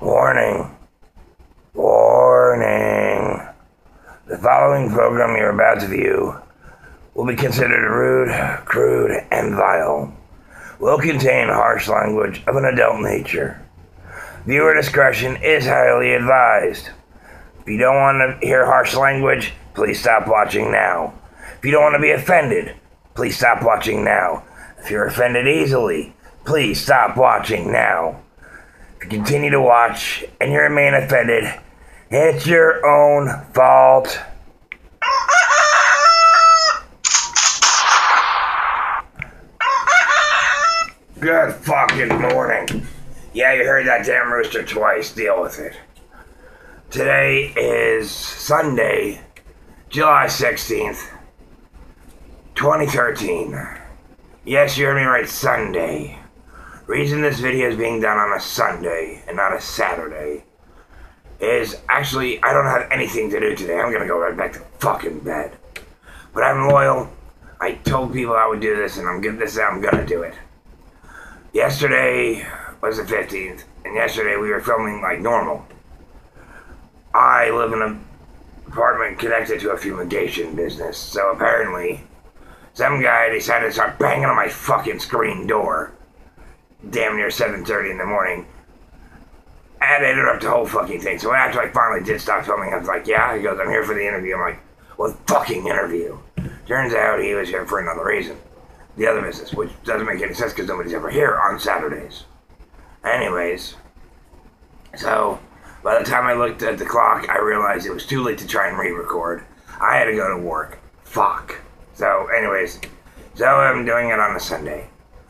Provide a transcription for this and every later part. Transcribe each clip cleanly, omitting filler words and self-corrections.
Warning. Warning. The following program you're about to view will be considered rude, crude, and vile. Will contain harsh language of an adult nature. Viewer discretion is highly advised. If you don't want to hear harsh language, please stop watching now. If you don't want to be offended, please stop watching now. If you're offended easily, please stop watching now. If you continue to watch and you remain offended, it's your own fault. Good fucking morning. Yeah, you heard that damn rooster twice. Deal with it. Today is Sunday, July 16th, 2013. Yes, you heard me right, Sunday. Reason this video is being done on a Sunday and not a Saturday is actually I don't have anything to do today. I'm gonna go right back to fucking bed. But I'm loyal. I told people I would do this, and I'm gonna do it. Yesterday was the 15th, and yesterday we were filming like normal. I live in an apartment connected to a fumigation business, so apparently some guy decided to start banging on my fucking screen door damn near 7:30 in the morning. I had to interrupt the whole fucking thing. So after I finally did stop filming, I was like, yeah. He goes, I'm here for the interview. I'm like, what fucking interview? Turns out he was here for another reason. The other business, which doesn't make any sense because nobody's ever here on Saturdays. Anyways, so by the time I looked at the clock, I realized it was too late to try and re-record. I had to go to work. Fuck. So anyways, so I'm doing it on a Sunday.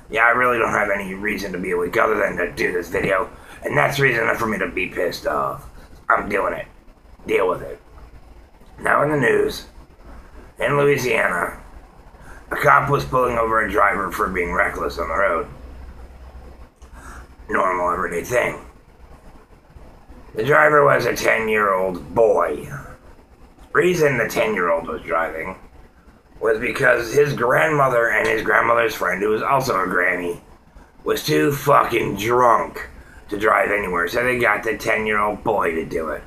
Yeah, I really don't have any reason to be awake other than to do this video. And that's reason enough for me to be pissed off. I'm doing it. Deal with it. Now in the news, in Louisiana, a cop was pulling over a driver for being reckless on the road. Normal, everyday thing. The driver was a 10-year-old boy. Reason the 10-year-old was driving was because his grandmother and his grandmother's friend, who was also a granny, was too fucking drunk to drive anywhere, so they got the 10-year-old boy to do it.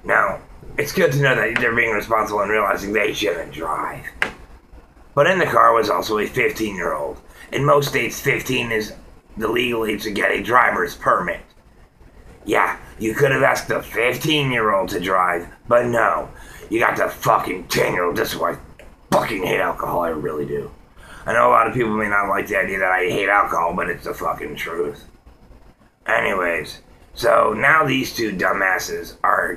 Now, it's good to know that they're being responsible and realizing they shouldn't drive. But in the car was also a 15-year-old. In most states, 15 is the legal age to get a driver's permit. Yeah, you could have asked the 15-year-old to drive, but no. You got the fucking 10-year-old. This is why I fucking hate alcohol, I really do. I know a lot of people may not like the idea that I hate alcohol, but it's the fucking truth. Anyways, so now these two dumbasses are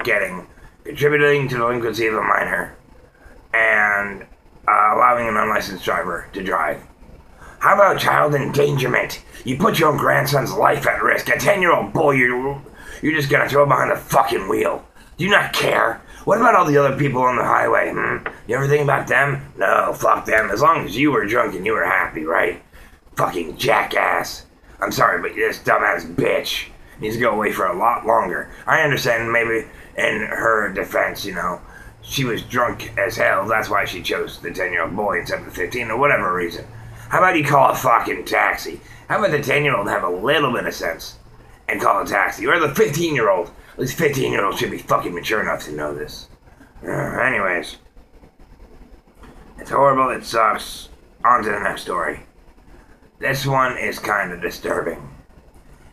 contributing to the delinquency of a minor and allowing an unlicensed driver to drive. How about child endangerment? You put your own grandson's life at risk. A 10-year-old boy, you're just gonna throw behind the fucking wheel. Do you not care? What about all the other people on the highway? You ever think about them? No, fuck them. As long as you were drunk and you were happy, right? Fucking jackass. I'm sorry, but this dumbass bitch needs to go away for a lot longer. I understand maybe in her defense, she was drunk as hell. That's why she chose the 10-year-old boy instead of the 15 or whatever reason. How about you call a fucking taxi? How about the 10-year-old have a little bit of sense and call a taxi? Or the 15-year-old. At least 15-year-olds should be fucking mature enough to know this. Anyways. It's horrible, it sucks. On to the next story. This one is kind of disturbing.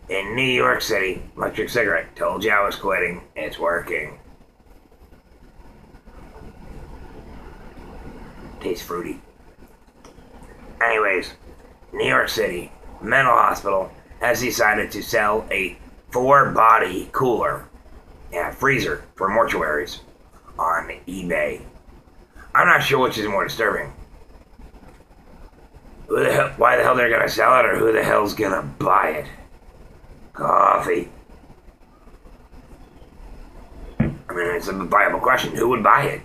In New York City, electric cigarette. Told you I was quitting. It's working. Tastes fruity. Anyways, New York City mental hospital has decided to sell a 4-body cooler, freezer for mortuaries on eBay. I'm not sure which is more disturbing. Why the hell they're gonna sell it, or who the hell's gonna buy it? Coffee. I mean, it's a viable question. Who would buy it?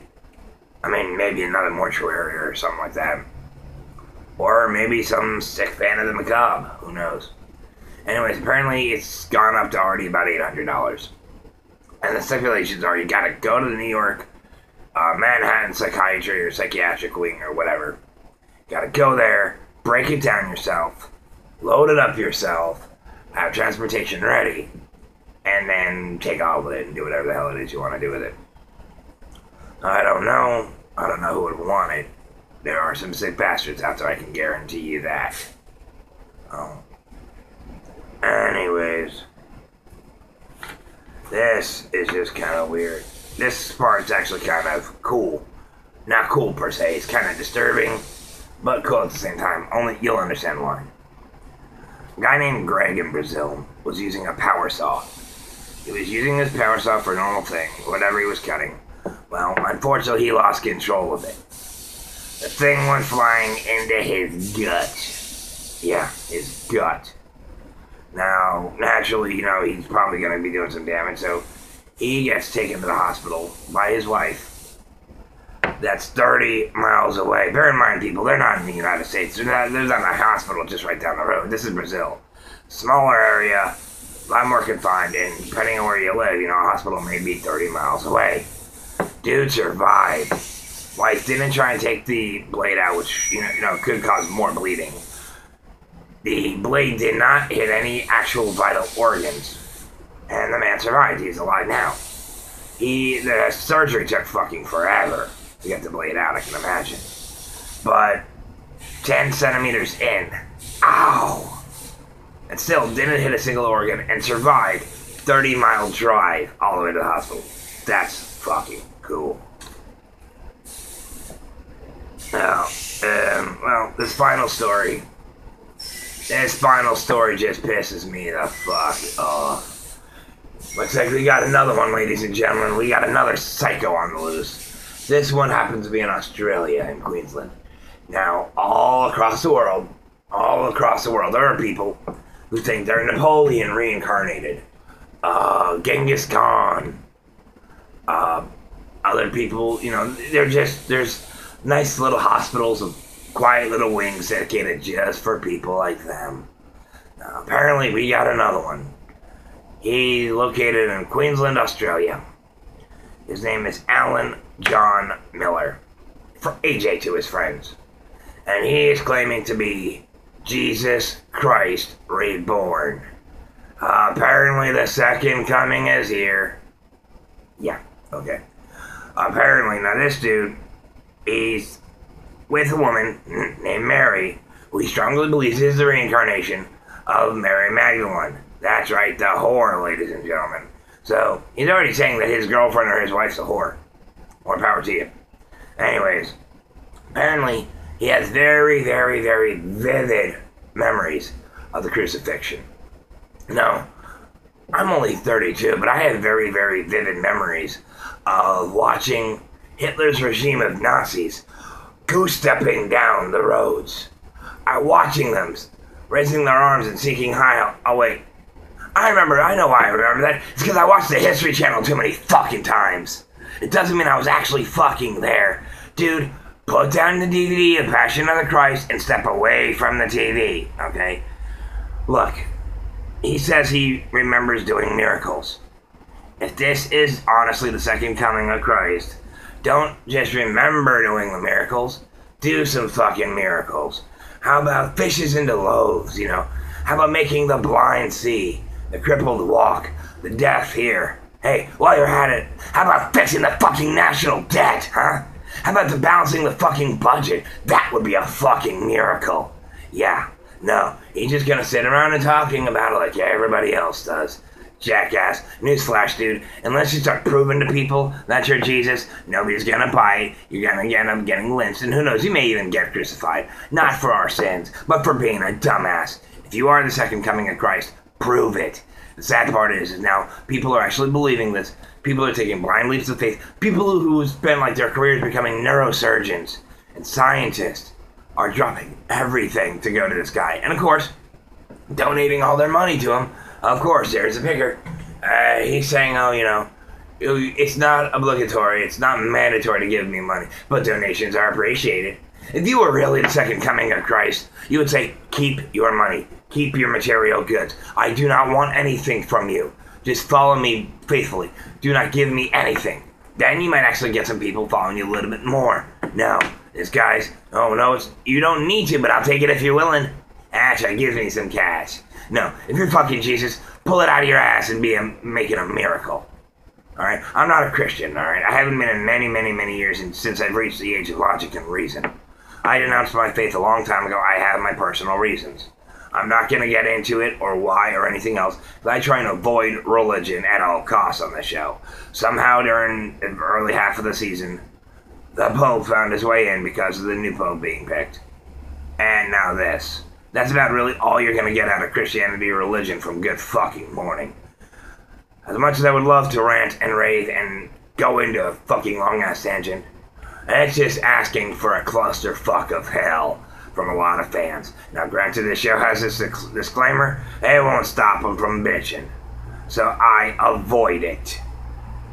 I mean, maybe another mortuary or something like that. Or maybe some sick fan of the macabre. Who knows? Anyways, apparently it's gone up to already about $800. And the stipulations are you gotta go to the New York Manhattan Psychiatry or Psychiatric Wing or whatever. You gotta go there, break it down yourself, load it up yourself, have transportation ready, and then take off with it and do whatever the hell it is you want to do with it. I don't know. I don't know who would want it. There are some sick bastards out there, I can guarantee you that. Oh. Anyways. This is just kind of weird. This part's actually kind of cool. Not cool per se, it's kind of disturbing, but cool at the same time. Only you'll understand why. A guy named Greg in Brazil was using a power saw. He was using this power saw for a normal thing, whatever he was cutting. Well, unfortunately, he lost control of it. The thing went flying into his gut. Yeah, his gut. Now, naturally, you know, he's probably going to be doing some damage, so he gets taken to the hospital by his wife. That's 30 miles away. Bear in mind, people, they're not in the United States. There's not a hospital just right down the road. This is Brazil. Smaller area, a lot more confined, and depending on where you live, you know, a hospital may be 30 miles away. Dude survived. Wife didn't try and take the blade out, which, you know, could cause more bleeding. The blade did not hit any actual vital organs. And the man survived. He's alive now. The surgery took fucking forever to get the blade out, I can imagine. But 10 centimeters in. Ow! And still didn't hit a single organ and survived 30-mile drive all the way to the hospital. That's fucking cool. Now, well, this final story just pisses me the fuck off. Looks like we got another one, ladies and gentlemen. We got another psycho on the loose. This one happens to be in Australia, in Queensland. Now, all across the world, there are people who think they're Napoleon reincarnated. Genghis Khan. Other people, you know, there's nice little hospitals of quiet little wings dedicated just for people like them. Now, apparently, we got another one. He's located in Queensland, Australia. His name is Alan John Miller. For AJ to his friends. And he is claiming to be Jesus Christ reborn. Apparently, the second coming is here. Yeah, okay. Apparently, now this dude, he's with a woman named Mary, who he strongly believes is the reincarnation of Mary Magdalene. That's right, the whore, ladies and gentlemen. So, he's already saying that his girlfriend or his wife's a whore. More power to you. Anyways, apparently, he has very, very, very vivid memories of the crucifixion. Now, I'm only 32, but I have very, very vivid memories of watching Hitler's regime of Nazis goose-stepping down the roads. Watching them, raising their arms and seeking high. Oh, wait. I know why I remember that. It's because I watched the History Channel too many fucking times. It doesn't mean I was actually fucking there. Dude, put down the DVD of Passion of the Christ and step away from the TV, okay? Look, he says he remembers doing miracles. If this is honestly the second coming of Christ, don't just remember doing the miracles. Do some fucking miracles. How about fishes into loaves, you know? How about making the blind see, the crippled walk, the deaf hear? Hey, while you're at it, how about fixing the fucking national debt, huh? How about balancing the fucking budget? That would be a fucking miracle. Yeah, no, he's just gonna sit around and talking about it like everybody else does. Jackass. Newsflash, dude. Unless you start proving to people that you're Jesus, nobody's gonna buy it. You're gonna end up getting lynched, and who knows, you may even get crucified. Not for our sins, but for being a dumbass. If you are the second coming of Christ, prove it. The sad part is now people are actually believing this. People are taking blind leaps of faith. People who spend like their careers becoming neurosurgeons and scientists are dropping everything to go to this guy. And of course, donating all their money to him. Of course, there's a picker. He's saying, oh, you know, it's not obligatory, it's not mandatory to give me money, but donations are appreciated. If you were really the second coming of Christ, you would say, keep your money, keep your material goods. I do not want anything from you. Just follow me faithfully. Do not give me anything. Then you might actually get some people following you a little bit more. No, this guy's, oh no, you don't need to, but I'll take it if you're willing. Actually, give me some cash. No, if you're fucking Jesus, pull it out of your ass and making a miracle. Alright? I'm not a Christian, alright? I haven't been in many, many, many years since I've reached the age of logic and reason. I denounced my faith a long time ago. I have my personal reasons. I'm not going to get into it or why or anything else, but I try and avoid religion at all costs on the show. Somehow during the early half of the season, the Pope found his way in because of the new Pope being picked. And now this. That's about really all you're going to get out of Christianity or religion from Good fucking Morning. As much as I would love to rant and rave and go into a fucking long-ass tangent, it's just asking for a clusterfuck of hell from a lot of fans. Now, granted, this show has this disclaimer, it won't stop them from bitching. So I avoid it.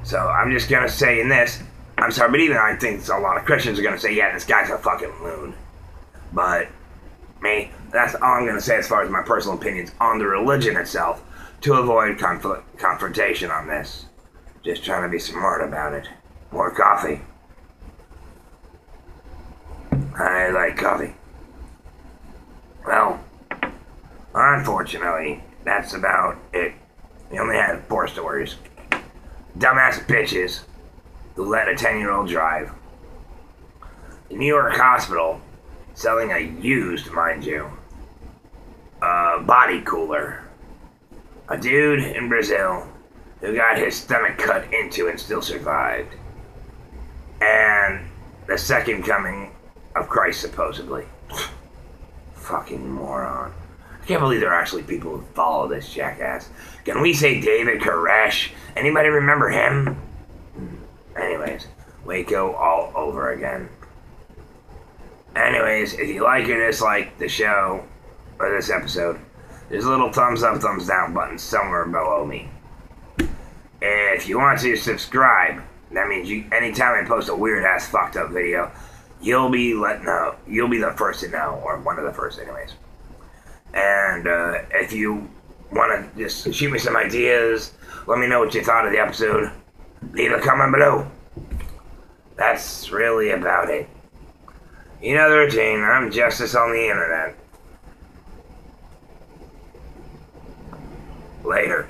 So I'm just going to say in this, I'm sorry, but even I think a lot of Christians are going to say, yeah, this guy's a fucking loon. But me, that's all I'm going to say as far as my personal opinions on the religion itself, to avoid confrontation on this. Just trying to be smart about it. More coffee. I like coffee. Well, unfortunately, that's about it. We only had 4 stories. Dumbass bitches who let a 10-year-old drive. The New York hospital selling a used, mind you, body cooler. A dude in Brazil who got his stomach cut into and still survived. And the second coming of Christ, supposedly. Fucking moron. I can't believe there are actually people who follow this jackass. Can we say David Koresh? Anybody remember him? Anyways, Waco all over again. Anyways, if you like or dislike the show, or this episode, there's a little thumbs up, thumbs down button somewhere below me. If you want to subscribe, that means anytime I post a weird ass fucked up video, you'll be the first to know, or one of the first anyways. And if you want to just shoot me some ideas, let me know what you thought of the episode, leave a comment below. That's really about it. You know the routine, I'm Justice on the internet. Later.